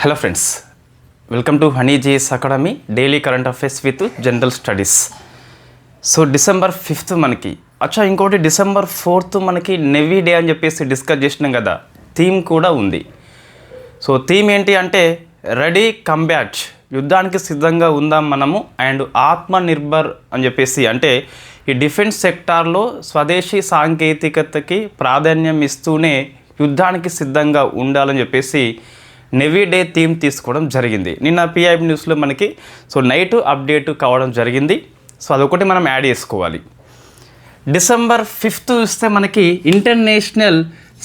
Hello friends, welcome to honey GS academy daily current affairs with general studies. So December 5th మనకి ఇంకోటి December 4th మనకి navy day అని చెప్పేసి discuss చేసినాం కదా. థీమ్ కూడా ఉంది. సో థీమ్ ఏంటి అంటే రెడీ కంబ్యాట్, యుద్ధానికి సిద్ధంగా ఉందాం మనము, అండ్ ఆత్మ నిర్భర్ అని చెప్పేసి అంటే ఈ డిఫెన్స్ సెక్టార్లో స్వదేశీ సాంకేతికతకి ప్రాధాన్యం ఇస్తూనే యుద్ధానికి సిద్ధంగా ఉండాలని చెప్పేసి నెవీ డే థీమ్ తీసుకోవడం జరిగింది. నిన్న పిఐబి న్యూస్లో మనకి నైట్ అప్డేట్ కావడం జరిగింది. సో అదొకటి మనం యాడ్ చేసుకోవాలి. డిసెంబర్ 5th ఇస్తే మనకి ఇంటర్నేషనల్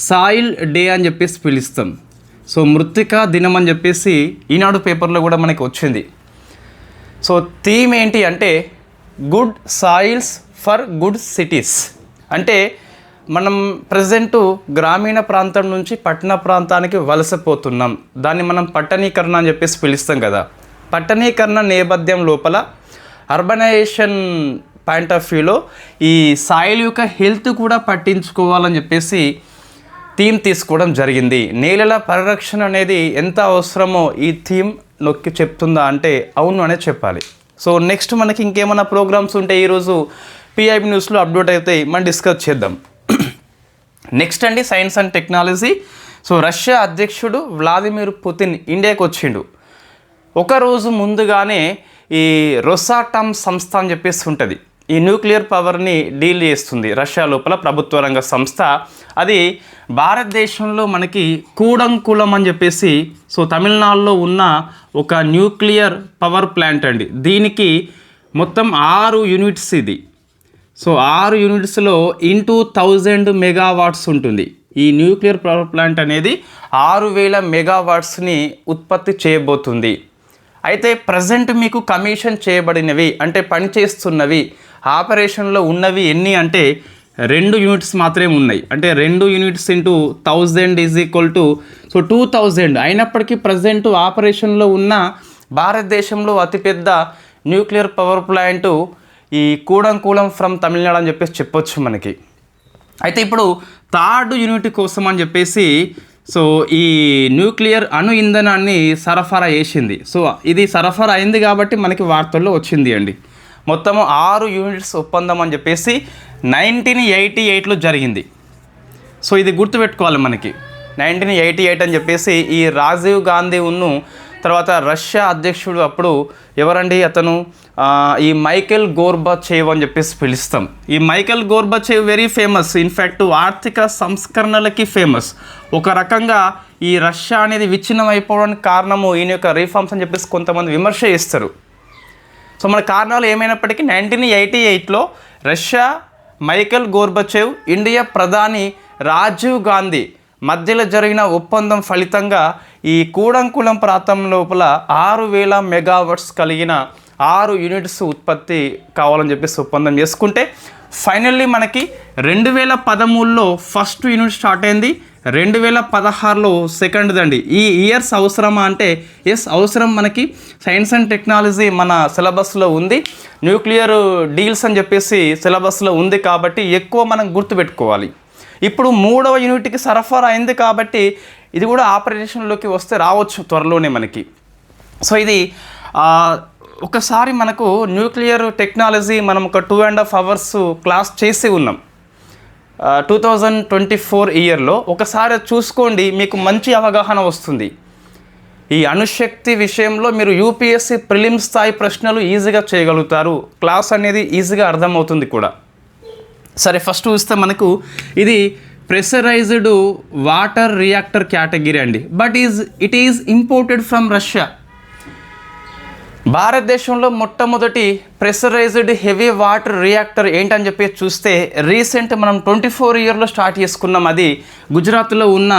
సాయిల్ డే అని చెప్పేసి పిలుస్తాం. సో మృత్తికా దినం అని చెప్పేసి ఈనాడు పేపర్లో కూడా మనకి వచ్చింది. సో థీమ్ ఏంటి అంటే good soils for good cities. అంటే మనం ప్రజెంటు గ్రామీణ ప్రాంతం నుంచి పట్టణ ప్రాంతానికి వలసపోతున్నాం. దాన్ని మనం పట్టణీకరణ అని చెప్పేసి పిలుస్తాం కదా. పట్టణీకరణ నేపథ్యం లోపల అర్బనైజేషన్ పాయింట్ ఆఫ్ వ్యూలో ఈ సాయిల్ యొక్క హెల్త్ కూడా పట్టించుకోవాలని చెప్పేసి థీమ్ తీసుకోవడం జరిగింది. నేలల పరిరక్షణ అనేది ఎంత అవసరమో ఈ థీమ్ నొక్కి చెప్తుందా అంటే అవును అనే చెప్పాలి. సో నెక్స్ట్ మనకి ఇంకేమైనా ప్రోగ్రామ్స్ ఉంటే ఈరోజు పిఐబి న్యూస్లో అప్డేట్ అయితే మనం డిస్కస్ చేద్దాం. నెక్స్ట్ అండి science and technology. So Russia అధ్యక్షుడు వ్లాదిమిర్ పుతిన్ ఇండియాకి వచ్చిండు. ఒకరోజు ముందుగానే ఈ రొసాటమ్ సంస్థ అని చెప్పేసి ఉంటుంది. ఈ న్యూక్లియర్ పవర్ని డీల్ చేస్తుంది రష్యా లోపల ప్రభుత్వ రంగ సంస్థ. అది భారతదేశంలో మనకి కూడంకులం అని చెప్పేసి తమిళనాడులో ఉన్న ఒక న్యూక్లియర్ పవర్ ప్లాంట్ అండి. దీనికి మొత్తం 6 యూనిట్స్ ఇది. సో 6 యూనిట్స్లో ఇంటూ 1000 మెగావాట్స్ ఉంటుంది. ఈ న్యూక్లియర్ పవర్ ప్లాంట్ అనేది 6000 మెగావాట్స్ని ఉత్పత్తి చేయబోతుంది. అయితే ప్రజెంట్ మీకు కమిషన్ చేయబడినవి అంటే పనిచేస్తున్నవి ఆపరేషన్లో ఉన్నవి ఎన్ని అంటే 2 యూనిట్స్ మాత్రమే ఉన్నాయి. అంటే 2 units into 1000 is equal to 2000. అయినప్పటికీ ప్రజెంట్ ఆపరేషన్లో ఉన్న భారతదేశంలో అతిపెద్ద న్యూక్లియర్ పవర్ ప్లాంటు ఈ కూడంకులం ఫ్రమ్ తమిళనాడు అని చెప్పేసి చెప్పొచ్చు మనకి. అయితే ఇప్పుడు 3rd యూనిట్ కోసం అని చెప్పేసి ఈ న్యూక్లియర్ అణు ఇంధనాన్ని సరఫరా చేసింది. సో ఇది సరఫరా అయింది కాబట్టి మనకి వార్తల్లో వచ్చింది అండి. మొత్తము 6 యూనిట్స్ ఒప్పందం అని చెప్పేసి 1988లో జరిగింది. సో ఇది గుర్తుపెట్టుకోవాలి మనకి. 1988 అని చెప్పేసి ఈ రాజీవ్ గాంధీ ఉన్ను తర్వాత రష్యా అధ్యక్షుడు అప్పుడు ఎవరండి అతను ఈ మైకెల్ గోర్బచేవ్ అని చెప్పేసి పిలుస్తాం. ఈ Michael Gorbachev very famous. In fact ఆర్థిక సంస్కరణలకి ఫేమస్. ఒక రకంగా ఈ రష్యా అనేది విచ్ఛిన్నం అయిపోవడానికి కారణము ఈయన యొక్క రీఫార్మ్స్ అని చెప్పేసి కొంతమంది విమర్శ చేస్తారు. సో మన కారణాలు ఏమైనప్పటికీ 1988లో రష్యా మైకెల్ గోర్బచేవ్ ఇండియా ప్రధాని రాజీవ్ గాంధీ మధ్యలో జరిగిన ఒప్పందం ఫలితంగా ఈ కూడంకులం ప్రాంతం లోపల 6000 మెగావాట్స్ కలిగిన 6 యూనిట్స్ ఉత్పత్తి కావాలని చెప్పేసి ఒప్పందం చేసుకుంటే ఫైనల్లీ మనకి 2013లో ఫస్ట్ యూనిట్ స్టార్ట్ అయింది. 2016లో సెకండ్ అండి. ఈ ఇయర్స్ అవసరమా అంటే ఎస్ అవసరం. మనకి సైన్స్ అండ్ టెక్నాలజీ మన సిలబస్లో ఉంది. న్యూక్లియర్ డీల్స్ అని చెప్పేసి సిలబస్లో ఉంది కాబట్టి ఎక్కువ మనం గుర్తుపెట్టుకోవాలి. ఇప్పుడు 3వ యూనిట్కి సరఫరా అయింది కాబట్టి ఇది కూడా ఆపరేషన్లోకి వస్తే రావచ్చు త్వరలోనే మనకి. సో ఇది ఒకసారి మనకు న్యూక్లియర్ టెక్నాలజీ మనం ఒక 2.5 hours క్లాస్ చేసి ఉన్నాం 2024 ఇయర్లో. ఒకసారి చూసుకోండి, మీకు మంచి అవగాహన వస్తుంది. ఈ అణుశక్తి విషయంలో మీరు యూపీఎస్సీ ప్రిలిమ్స్ స్థాయి ప్రశ్నలు ఈజీగా చేయగలుగుతారు. క్లాస్ అనేది ఈజీగా అర్థమవుతుంది కూడా. సరే ఫస్ట్ చూస్తే మనకు ఇది ప్రెషరైజ్డ్ వాటర్ రియాక్టర్ కేటగిరీ అండి. But it is imported from Russia. భారతదేశంలో మొట్టమొదటి ప్రెషరైజ్డ్ హెవీ వాటర్ రియాక్టర్ ఏంటని చెప్పి చూస్తే రీసెంట్ మనం 24 ఇయర్లో స్టార్ట్ చేసుకున్నాం. అది గుజరాత్లో ఉన్న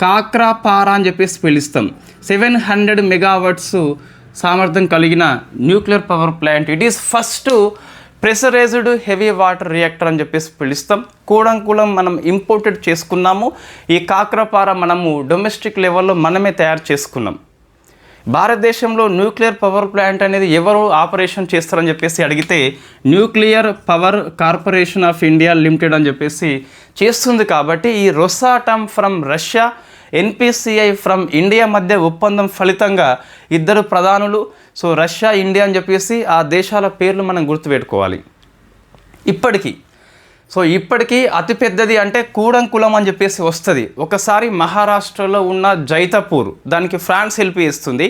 కాక్రాపారా అని చెప్పేసి పిలుస్తాం. 700 మెగావాట్స్ సామర్థ్యం కలిగిన nuclear power plant. It is first pressurised heavy water reactor అని చెప్పేసి పిలుస్తాం. కూడంకులం మనం ఇంపోర్టెడ్ చేసుకున్నాము. ఈ కాక్రాపారా మనము డొమెస్టిక్ లెవెల్లో మనమే తయారు చేసుకున్నాం. భారతదేశంలో న్యూక్లియర్ పవర్ ప్లాంట్ అనేది ఎవరు ఆపరేషన్ చేస్తారని చెప్పేసి అడిగితే nuclear power corporation of India limited అని చెప్పేసి చేస్తుంది. కాబట్టి ఈ Rosatom from Russia NPCI from India మధ్య ఒప్పందం ఫలితంగా ఇద్దరు ప్రధానులు, సో రష్యా, ఇండియా అని చెప్పేసి ఆ దేశాల పేర్లు మనం గుర్తుపెట్టుకోవాలి. ఇప్పటికీ అతిపెద్దది అంటే కూడంకులం అని చెప్పేసి వస్తుంది. ఒకసారి మహారాష్ట్రలో ఉన్న జైతపూర్, దానికి ఫ్రాన్స్ హెల్ప్ ఇస్తుంది.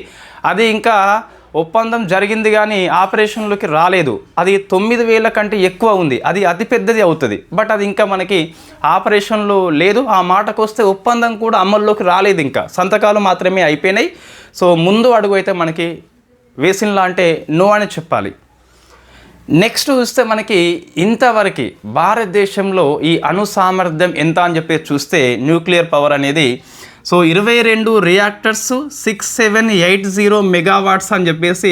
అది ఇంకా ఒప్పందం జరిగింది కానీ ఆపరేషన్లోకి రాలేదు. అది 9,000 కంటే ఎక్కువ ఉంది. అది అతిపెద్దది అవుతుంది, బట్ అది ఇంకా మనకి ఆపరేషన్లో లేదు. ఆ మాటకు వస్తే ఒప్పందం కూడా అమల్లోకి రాలేదు, ఇంకా సంతకాలు మాత్రమే అయిపోయినాయి. సో ముందు అడుగు అయితే మనకి వేసినలా అంటే నో అని చెప్పాలి. నెక్స్ట్ చూస్తే మనకి ఇంతవరకు భారతదేశంలో ఈ అణు సామర్థ్యం ఎంత అని చెప్పి చూస్తే న్యూక్లియర్ పవర్ అనేది 22 రియాక్టర్స్ 6780 మెగావాట్స్ అని చెప్పేసి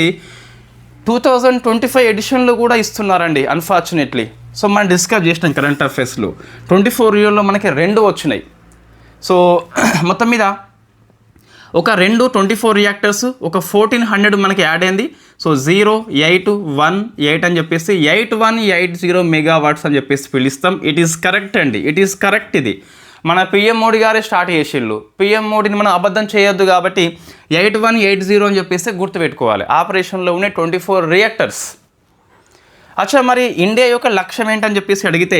2025 ఎడిషన్లో కూడా ఇస్తున్నారండి అన్ఫార్చునేట్లీ. సో మనం డిస్కస్ చేసినాం కరెంట్ అఫైర్స్లో 24 ఇయర్లో మనకి 2 వచ్చినాయి. సో మొత్తం మీద ఒక 24 రియాక్టర్స్, ఒక 1400 మనకి యాడ్ అయింది. సో 0, 8, 1, 8 అని చెప్పేసి 8180 మెగావాట్స్ అని చెప్పేసి పిలుస్తాం. ఇట్ ఈస్ కరెక్ట్ అండి, ఇట్ ఈస్ కరెక్ట్. ఇది మన పిఎం మోడీ గారే స్టార్ట్ చేసిళ్ళు. పిఎం మోడీని మనం అబద్ధం చేయొద్దు కాబట్టి 8180 అని చెప్పేసి గుర్తుపెట్టుకోవాలి. ఆపరేషన్లో ఉండే 24 రియాక్టర్స్. అచ్చా, మరి ఇండియా యొక్క లక్ష్యం ఏంటని చెప్పేసి అడిగితే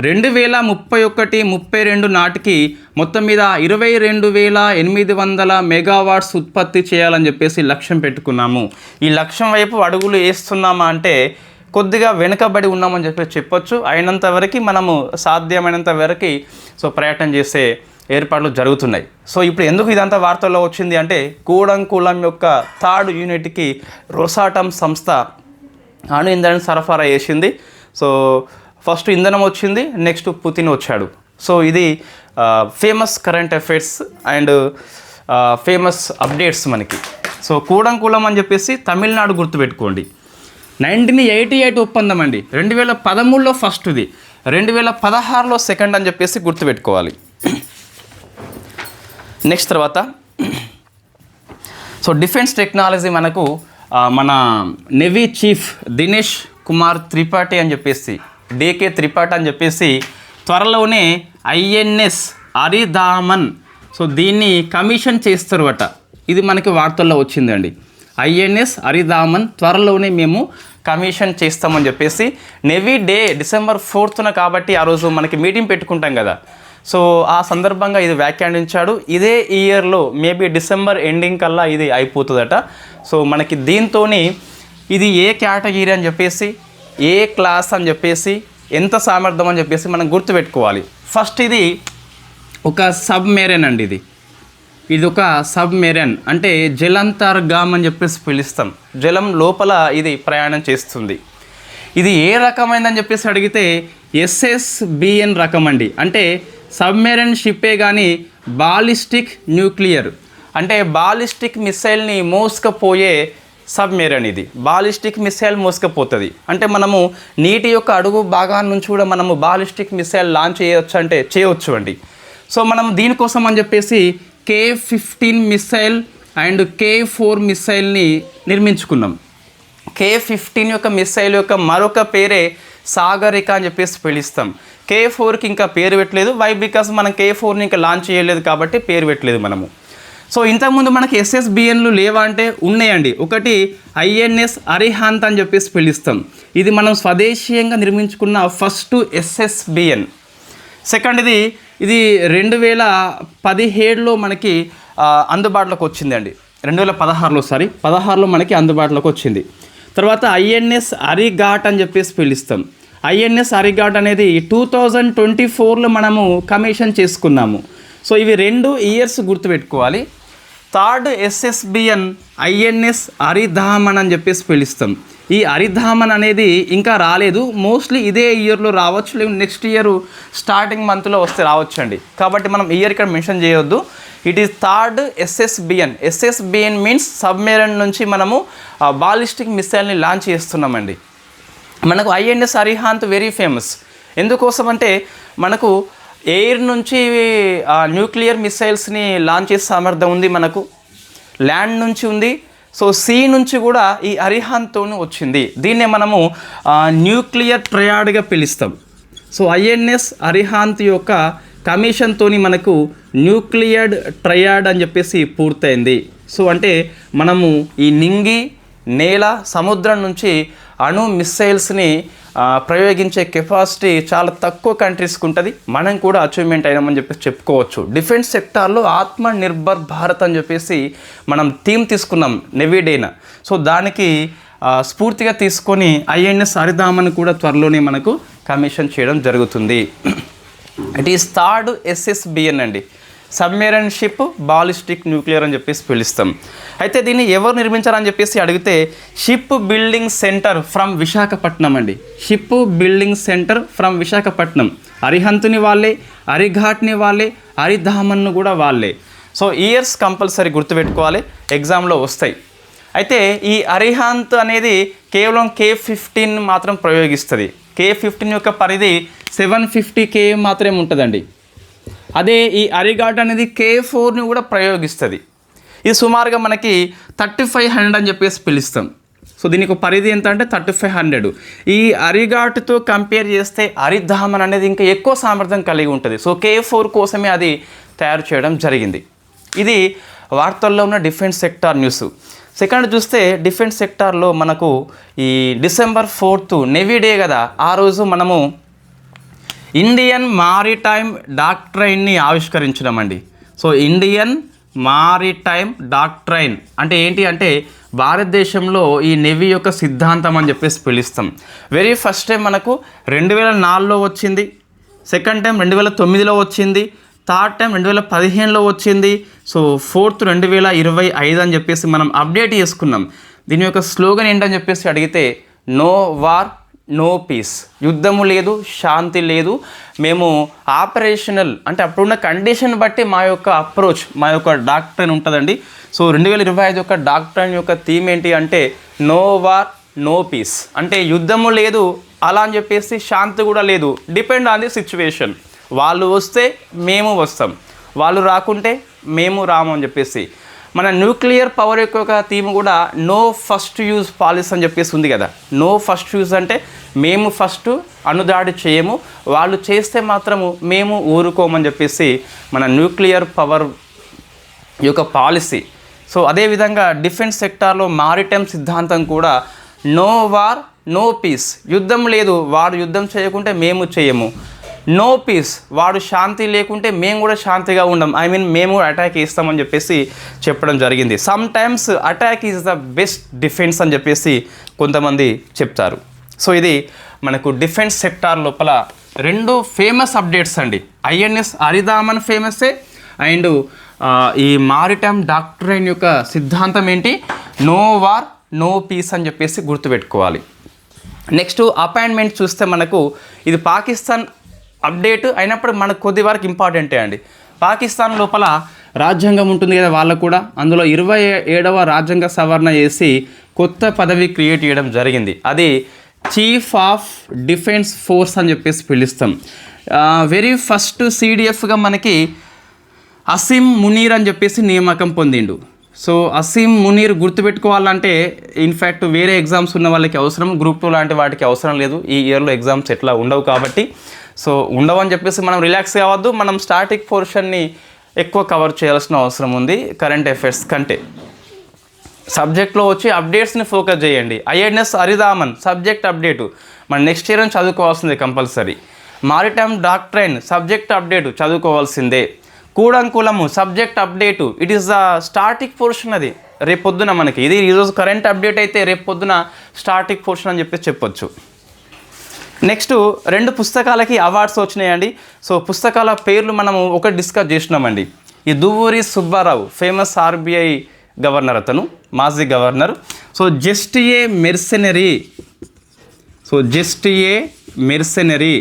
2031-32 నాటికి మొత్తం మీద 22,800 మెగావాట్స్ ఉత్పత్తి చేయాలని చెప్పేసి లక్ష్యం పెట్టుకున్నాము. ఈ లక్ష్యం వైపు అడుగులు వేస్తున్నామా అంటే కొద్దిగా వెనుకబడి ఉన్నామని చెప్పొచ్చు. అయినంత వరకు మనము సాధ్యమైనంత వరకు ప్రయత్నం చేసే ఏర్పాట్లు జరుగుతున్నాయి. సో ఇప్పుడు ఎందుకు ఇదంతా వార్తల్లో వచ్చింది అంటే కూడంకులం యొక్క 3rd యూనిట్కి రొసాటమ్ సంస్థ అణు ఇంధనం సరఫరా చేసింది. సో ఫస్ట్ ఇంధనం వచ్చింది, నెక్స్ట్ పుతిన్ వచ్చాడు. సో ఇది famous current affairs and famous updates మనకి. సో కూడంకులం అని చెప్పేసి తమిళనాడు గుర్తుపెట్టుకోండి. 1988 ఒప్పందం అండి. 2013లో ఫస్ట్ది, 2016లో సెకండ్ అని చెప్పేసి గుర్తుపెట్టుకోవాలి. నెక్స్ట్ తర్వాత సో డిఫెన్స్ టెక్నాలజీ మనకు మన నేవీ చీఫ్ దినేష్ కుమార్ త్రిపాఠి అని చెప్పేసి, డేకే త్రిపాఠి అని చెప్పేసి త్వరలోనే ఐఎన్ఎస్ అరిదామన్ సో దీన్ని కమిషన్ చేస్తారు అట. ఇది మనకి వార్తల్లో వచ్చిందండి. ఐఎన్ఎస్ అరిదామన్ త్వరలోనే మేము కమిషన్ చేస్తామని చెప్పేసి. నేవీ డే December 4th కాబట్టి ఆ రోజు మనకి మీటింగ్ పెట్టుకుంటాం కదా. సో ఆ సందర్భంగా ఇది వ్యాఖ్యానించాడు. ఇదే ఇయర్లో మేబీ డిసెంబర్ ఎండింగ్ కల్లా ఇది అయిపోతుందట. సో మనకి దీంతో ఇది ఏ కేటగిరీ అని చెప్పేసి, ఏ క్లాస్ అని చెప్పేసి, ఎంత సామర్థ్యం అని చెప్పేసి మనం గుర్తుపెట్టుకోవాలి. ఫస్ట్ ఇది ఒక సబ్మెరైన్ అండి. ఇది ఒక సబ్మెరైన్ అంటే జలంతర్గామ్ అని చెప్పేసి పిలుస్తాం. జలం లోపల ఇది ప్రయాణం చేస్తుంది. ఇది ఏ రకమైందని చెప్పేసి అడిగితే SSBN రకం అండి. అంటే సబ్మెరైన్ షిప్పే కానీ బాలిస్టిక్ న్యూక్లియర్ అంటే బాలిస్టిక్ మిసైల్ని మోసుకపోయే సబ్మెరైన్. ఇది బాలిస్టిక్ మిసైల్ మోసుకపోతుంది. అంటే మనము నీటి యొక్క అడుగు భాగాన్ని నుంచి కూడా మనము బాలిస్టిక్ మిసైల్ లాంచ్ చేయవచ్చు అంటే చేయవచ్చు అండి. సో మనం దీనికోసం అని చెప్పేసి K-15 missile and K-4 మిసైల్ని నిర్మించుకున్నాం. K-15 యొక్క మిసైల్ యొక్క మరొక పేరే సాగరిక అని చెప్పేసి పిలుస్తాం. K-4కి ఇంకా పేరు పెట్టలేదు. వై? బికాస్ మనం K-4ని ఇంకా లాంచ్ చేయలేదు కాబట్టి పేరు పెట్టలేదు మనము. సో ఇంతకుముందు మనకి SSBNలు లేవా అంటే ఉన్నాయండి. ఒకటి INS అరిహంత్ అని చెప్పేసి పిలుస్తాం. ఇది మనం స్వదేశీయంగా నిర్మించుకున్న ఫస్ట్ SSBN. సెకండ్ ఇది 2017లో మనకి అందుబాటులోకి వచ్చిందండి. 2016లో మనకి అందుబాటులోకి వచ్చింది. తర్వాత INS అరిఘాట్ అని చెప్పేసి పిలుస్తాం. INS అరిఘాట్ అనేది 2024లో మనము కమిషన్ చేసుకున్నాము. సో ఇవి 2 ఇయర్స్ గుర్తుపెట్టుకోవాలి. థర్డ్ SSBN INS అరిధామన్ అని చెప్పేసి పిలుస్తాం. ఈ అరిధామన్ అనేది ఇంకా రాలేదు. మోస్ట్లీ ఇదే ఇయర్లో రావచ్చు, లేదా నెక్స్ట్ ఇయర్ స్టార్టింగ్ మంత్లో వస్తే రావచ్చు అండి. కాబట్టి మనం ఇయర్ ఇక్కడ మెన్షన్ చేయొద్దు. It is third SSBN. SSBN means submarine నుంచి మనము బాలిస్టిక్ మిసైల్ని లాంచ్ చేస్తున్నామండి. మనకు INS అరిహంత్ వెరీ ఫేమస్. ఎందుకోసం అంటే మనకు ఎయిర్ నుంచి న్యూక్లియర్ మిసైల్స్ని లాంచ్ చేసే సామర్థ్యం ఉంది, మనకు ల్యాండ్ నుంచి ఉంది. సో సీ నుంచి కూడా ఈ అరిహంత్తో వచ్చింది. దీన్నే మనము న్యూక్లియర్ ట్రయాడ్గా పిలుస్తాం. సో INS అరిహంత్ యొక్క కమిషన్తోని మనకు న్యూక్లియర్ ట్రయాడ్ అని చెప్పేసి పూర్తయింది. సో అంటే మనము ఈ నింగి, నేల, సముద్రం నుంచి అణు మిస్సైల్స్ని ప్రయోగించే కెపాసిటీ చాలా తక్కువ కంట్రీస్కి ఉంటుంది. మనం కూడా అచీవ్మెంట్ అయినామని చెప్పేసి చెప్పుకోవచ్చు. డిఫెన్స్ సెక్టార్లో ఆత్మ నిర్భర్ భారత్ అని చెప్పేసి మనం థీమ్ తీసుకున్నాం నెవీ డేన. సో దానికి స్ఫూర్తిగా తీసుకొని ఐఎన్ఎస్ హరిదామన్ కూడా త్వరలోనే మనకు కమిషన్ చేయడం జరుగుతుంది. ఇట్ ఈస్ థర్డ్ SSBN అండి, సబ్మెరైన్ షిప్ బాలిస్టిక్ న్యూక్లియర్ అని చెప్పేసి పిలుస్తాం. అయితే దీన్ని ఎవరు నిర్మించారని చెప్పేసి అడిగితే ship building centre from Visakhapatnam అండి. Ship building centre from Visakhapatnam. అరిహంత్ని వాళ్ళే, అరిఘాట్ని వాళ్ళే, హరిధామన్ను కూడా వాళ్ళే. సో ఇయర్స్ కంపల్సరీ గుర్తుపెట్టుకోవాలి, ఎగ్జామ్లో వస్తాయి. అయితే ఈ అరిహంత్ అనేది కేవలం K-15 మాత్రం ప్రయోగిస్తుంది. K-15 యొక్క పరిధి 750 km మాత్రమే ఉంటుందండి. అదే ఈ అరిఘాట్ అనేది K-4ని కూడా ప్రయోగిస్తుంది. ఇది సుమారుగా మనకి 3500 అని చెప్పేసి పిలుస్తాం. సో దీనికి పరిధి ఎంత అంటే 3500. ఈ అరిఘాట్తో కంపేర్ చేస్తే హరిధామన్ అనేది ఇంకా ఎక్కువ సామర్థ్యం కలిగి ఉంటుంది. సో K-4 కోసమే అది తయారు చేయడం జరిగింది. ఇది వార్తల్లో ఉన్న డిఫెన్స్ సెక్టార్ న్యూస్. సెకండ్ చూస్తే డిఫెన్స్ సెక్టార్లో మనకు ఈ December 4th నేవీ డే కదా, ఆ రోజు మనము ఇండియన్ మారిటైమ్ డాక్ట్రైన్ని ఆవిష్కరించడమండి. సో ఇండియన్ మారిటైమ్ డాక్ట్రైన్ అంటే ఏంటి అంటే భారతదేశంలో ఈ నేవీ యొక్క సిద్ధాంతం అని చెప్పేసి పిలుస్తాం. వెరీ ఫస్ట్ టైం మనకు 2004లో వచ్చింది, సెకండ్ టైం 2009లో వచ్చింది, థర్డ్ టైం 2015లో వచ్చింది. సో ఫోర్త్ 2025 అని చెప్పేసి మనం అప్డేట్ చేసుకున్నాం. దీని యొక్క స్లోగన్ ఏంటని చెప్పేసి అడిగితే నో వార్ నో పీస్, యుద్ధము లేదు, శాంతి లేదు. మేము ఆపరేషనల్ అంటే అప్పుడున్న కండిషన్ బట్టి మా యొక్క అప్రోచ్, మా యొక్క డాక్ట్రైన్ ఉంటుందండి. సో 2025 యొక్క డాక్ట్రైన్ యొక్క థీమ్ ఏంటి అంటే నో వార్ నో పీస్. అంటే యుద్ధము లేదు అలా అని చెప్పేసి శాంతి కూడా లేదు, డిపెండ్ ఆన్ ది సిచ్యువేషన్. వాళ్ళు వస్తే మేము వస్తాం, వాళ్ళు రాకుంటే మేము రాము అని చెప్పేసి. మన న్యూక్లియర్ పవర్ యొక్క థీమ్ కూడా నో ఫస్ట్ యూజ్ పాలసీ అని చెప్పేసి ఉంది కదా. నో ఫస్ట్ యూజ్ అంటే మేము ఫస్ట్ అణుదాడి చేయము, వాళ్ళు చేస్తే మాత్రము మేము ఊరుకోమని చెప్పేసి మన న్యూక్లియర్ పవర్ యొక్క పాలసీ. సో అదేవిధంగా డిఫెన్స్ సెక్టార్లో మారిటైమ్ సిద్ధాంతం కూడా నో వార్ నో పీస్, యుద్ధం లేదు, వాడు యుద్ధం చేయకుంటే మేము చేయము. నో పీస్, వాడు శాంతి లేకుంటే మేము కూడా శాంతిగా ఉండం, మేము కూడా అటాక్ ఇస్తామని చెప్పేసి చెప్పడం జరిగింది. Some times attack is the best defence అని చెప్పేసి కొంతమంది చెప్తారు. సో ఇది మనకు డిఫెన్స్ సెక్టార్ లోపల రెండు ఫేమస్ అప్డేట్స్ అండి. ఐఎన్ఎస్ హరిదామన్ ఫేమస్సే, అండ్ ఈ మారిటైమ్ డాక్ట్రైన్ యొక్క సిద్ధాంతం ఏంటి నో వార్ నో పీస్ అని చెప్పేసి గుర్తుపెట్టుకోవాలి. నెక్స్ట్ అపాయింట్మెంట్ చూస్తే మనకు ఇది పాకిస్తాన్ అప్డేట్ అయినప్పుడు మనకు కొద్ది వరకు ఇంపార్టెంటే అండి. పాకిస్తాన్ లోపల రాజ్యాంగం ఉంటుంది కదా వాళ్ళకు కూడా, అందులో 27వ రాజ్యాంగ సవరణ చేసి కొత్త పదవి క్రియేట్ చేయడం జరిగింది. అది చీఫ్ ఆఫ్ డిఫెన్స్ ఫోర్స్ అని చెప్పేసి పిలుస్తాం. వెరీ ఫస్ట్ CDFగా మనకి అసీం మునీర్ అని చెప్పేసి నియామకం పొందిండు. సో అసీం మునీర్ గుర్తుపెట్టుకోవాలంటే ఇన్ఫ్యాక్ట్ వేరే ఎగ్జామ్స్ ఉన్న వాళ్ళకి అవసరం, గ్రూప్ 2 లాంటి వాటికి అవసరం లేదు. ఈ ఇయర్లో ఎగ్జామ్స్ ఎట్లా ఉండవు కాబట్టి, సో ఉండవని చెప్పేసి మనం రిలాక్స్ కావద్దు. మనం స్టాటిక్ పోర్షన్ని ఎక్కువ కవర్ చేయాల్సిన అవసరం ఉంది కరెంట్ అఫైర్స్ కంటే. సబ్జెక్ట్లో వచ్చి అప్డేట్స్ని ఫోకస్ చేయండి. ఐఎన్ఎస్ హరిదామన్ సబ్జెక్ట్ అప్డేటు మన నెక్స్ట్ ఇయర్ చదువుకోవాల్సిందే compulsory. Maritime doctrine subject update చదువుకోవాల్సిందే. Kudankulam subject update, it is the static portion. అది రేపు పొద్దున మనకి, ఇది ఈరోజు కరెంట్ అప్డేట్ అయితే రేపు పొద్దున స్టాటిక్ పోర్షన్ అని చెప్పేసి చెప్పొచ్చు. నెక్స్ట్ 2 పుస్తకాలకి అవార్డ్స్ వచ్చినాయండి. సో పుస్తకాల పేర్లు మనము ఒకటి డిస్కస్ చేసినామండి. ఈ Duvvuri Subbarao famous RBI governor, అతను మాజీ governor. So just a mercenary,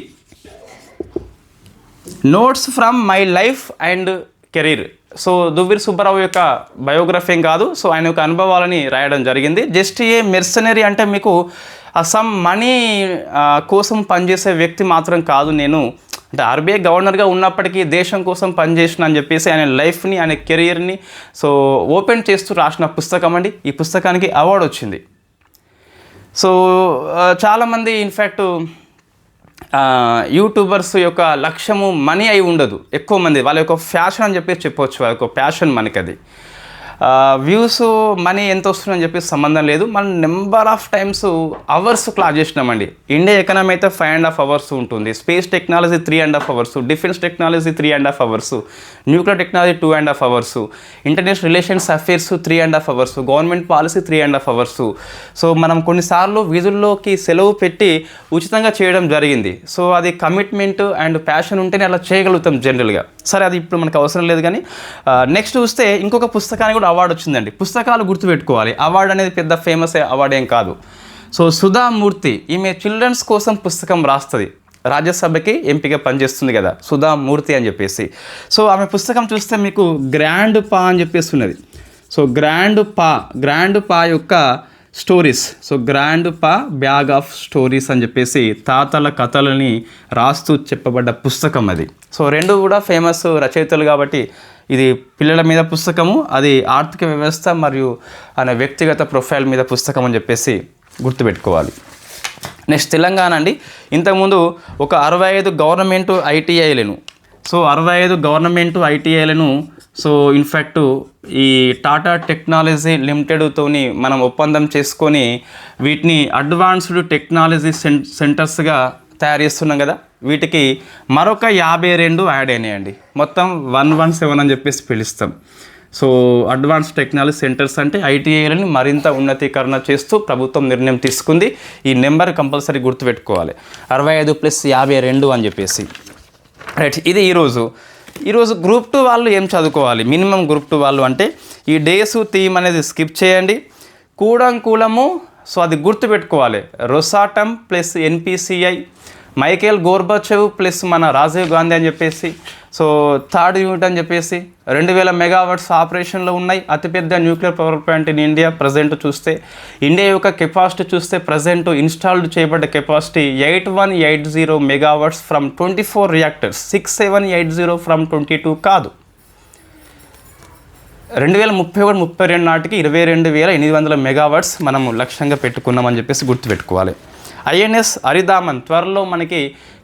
notes from my life and career. So Duvvuri Subbarao యొక్క బయోగ్రఫీ ఏం కాదు, సో ఆయన యొక్క అనుభవాలని రాయడం జరిగింది. జస్ట్ ఏ మెర్సెనరీ అంటే మీకు సమ్ మనీ కోసం పనిచేసే వ్యక్తి మాత్రం కాదు నేను, అంటే RBI గవర్నర్గా ఉన్నప్పటికీ దేశం కోసం పనిచేసిన అని చెప్పేసి ఆయన లైఫ్ని, ఆయన కెరియర్ని సో ఓపెన్ చేస్తూ రాసిన పుస్తకం అండి. ఈ పుస్తకానికి అవార్డు వచ్చింది. సో చాలామంది ఇన్ఫ్యాక్ట్ యూట్యూబర్స్ యొక్క లక్ష్యము మనీ అయి ఉండదు. ఎక్కువ మంది వాళ్ళ యొక్క ఫ్యాషన్ అని చెప్పేసి చెప్పవచ్చు. వాళ్ళ యొక్క ప్యాషన్ మనకి అది. వ్యూస్ మనీ ఎంత వస్తుందని చెప్పేసి సంబంధం లేదు. మనం number of times hours class చేసినామండి. ఇండియా ఎకనామీ అయితే 5.5 అవర్స్ ఉంటుంది. Space technology 3.5 hours, defence technology 3.5 hours, nuclear technology 2.5 hours, international relations affairs 3.5 hours, government policy 3.5 hours. So మనం కొన్నిసార్లు వీధుల్లోకి సెలవు పెట్టి ఉచితంగా చేయడం జరిగింది. సో అది కమిట్మెంట్ అండ్ ప్యాషన్ ఉంటేనే అలా చేయగలుగుతాం జనరల్గా. సరే, అది ఇప్పుడు మనకు అవసరం లేదు. కానీ నెక్స్ట్ చూస్తే ఇంకొక పుస్తకానికి కూడా అవార్డు వచ్చిందండి. పుస్తకాలు గుర్తుపెట్టుకోవాలి. అవార్డు అనేది పెద్ద ఫేమస్ అవార్డు ఏం కాదు. సో సుధామూర్తి, ఈమె చిల్డ్రన్స్ కోసం పుస్తకం రాస్తుంది. రాజ్యసభకి ఎంపీగా పనిచేస్తుంది కదా, సుధామూర్తి అని చెప్పేసి. సో ఆమె పుస్తకం చూస్తే మీకు గ్రాండ్ పా అని చెప్పేసి ఉన్నది. సో గ్రాండ్ పా యొక్క స్టోరీస్. సో గ్రాండ్ పా బ్యాగ్ ఆఫ్ స్టోరీస్ అని చెప్పేసి తాతల కథలని రాస్తూ చెప్పబడ్డ పుస్తకం అది. సో రెండు కూడా ఫేమస్ రచయితలు కాబట్టి ఇది పిల్లల మీద పుస్తకము, అది ఆర్థిక వ్యవస్థ మరియు అనే వ్యక్తిగత ప్రొఫైల్ మీద పుస్తకం అని చెప్పేసి గుర్తుపెట్టుకోవాలి. నెక్స్ట్ తెలంగాణ అండి. ఇంతకుముందు ఒక 65 గవర్నమెంట్ ఐటీఐలను, సో 65 గవర్నమెంట్ ఐటీఐలను సో ఇన్ఫ్యాక్ట్ ఈ టాటా టెక్నాలజీ లిమిటెడ్తోని మనం ఒప్పందం చేసుకొని వీటిని అడ్వాన్స్డ్ టెక్నాలజీ సెంటర్స్గా తయారు చేస్తున్నాం కదా. వీటికి మరొక 52 యాడ్ అయినాయండి. మొత్తం 117 అని చెప్పేసి పిలుస్తాం. సో అడ్వాన్స్ టెక్నాలజీ సెంటర్స్ అంటే ఐటీఐలని మరింత ఉన్నతీకరణ చేస్తూ ప్రభుత్వం నిర్ణయం తీసుకుంది. ఈ నెంబర్ కంపల్సరీ గుర్తుపెట్టుకోవాలి, 65 + 52 అని చెప్పేసి. రైట్, ఇది ఈరోజు గ్రూప్ 2 వాళ్ళు ఏం చదువుకోవాలి? మినిమం గ్రూప్ 2 వాళ్ళు అంటే ఈ డేస్ థీమ్ అనేది స్కిప్ చేయండి. కూడంకూలము, సో అది గుర్తుపెట్టుకోవాలి. Rosatom plus NPCI, Mikhail Gorbachev plus మన రాజీవ్ గాంధీ అని చెప్పేసి. సో థర్డ్ యూనిట్ అని చెప్పేసి 2000 మెగావాట్స్ ఆపరేషన్లో ఉన్నాయి. అతిపెద్ద nuclear power plant in India. Present చూస్తే ఇండియా యొక్క కెపాసిటీ చూస్తే ప్రజెంట్ ఇన్స్టాల్డ్ చేయబడ్డ capacity 8180 megawatts from 24 reactors. 6780 from 22 కాదు. 2031-32 నాటికి 22,800 మెగావాట్స్ మనము లక్ష్యంగా పెట్టుకున్నామని చెప్పేసి గుర్తుపెట్టుకోవాలి. ఐఎన్ఎస్ అరిదామన్ త్వరలో మనకి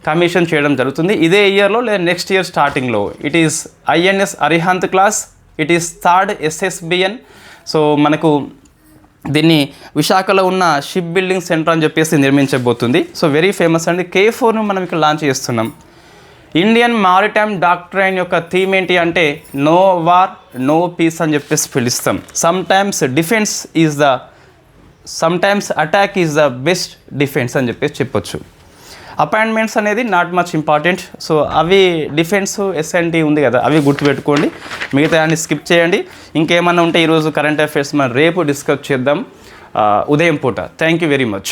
కమిషన్ చేయడం జరుగుతుంది. ఇదే ఇయర్లో లేదా నెక్స్ట్ ఇయర్ స్టార్టింగ్లో. It is INS Arihant class. It is 3rd SSBN. So మనకు దీన్ని విశాఖలో ఉన్న షిప్ బిల్డింగ్ సెంటర్ అని చెప్పేసి నిర్మించబోతుంది. సో వెరీ ఫేమస్ అండి. K4ను మనం ఇక్కడ లాంచ్ చేస్తున్నాం. ఇండియన్ మారిటైమ్ డాక్ట్రైన్ యొక్క థీమ్ ఏంటి అంటే నో వార్ నో పీస్ అని చెప్పేసి పిలుస్తాం. Sometimes attack is the best defence అని చెప్పేసి చెప్పొచ్చు. అపాయింట్మెంట్స్ అనేది నాట్ మచ్ ఇంపార్టెంట్. సో అవి డిఫెన్స్ SNT ఉంది కదా, అవి గుర్తుపెట్టుకోండి. మిగతా అన్ని స్కిప్ చేయండి. ఇంకేమన్నా ఉంటే ఈరోజు కరెంట్ అఫైర్స్ మనం రేపు డిస్కస్ చేద్దాం ఉదయం పూట. Thank you very much.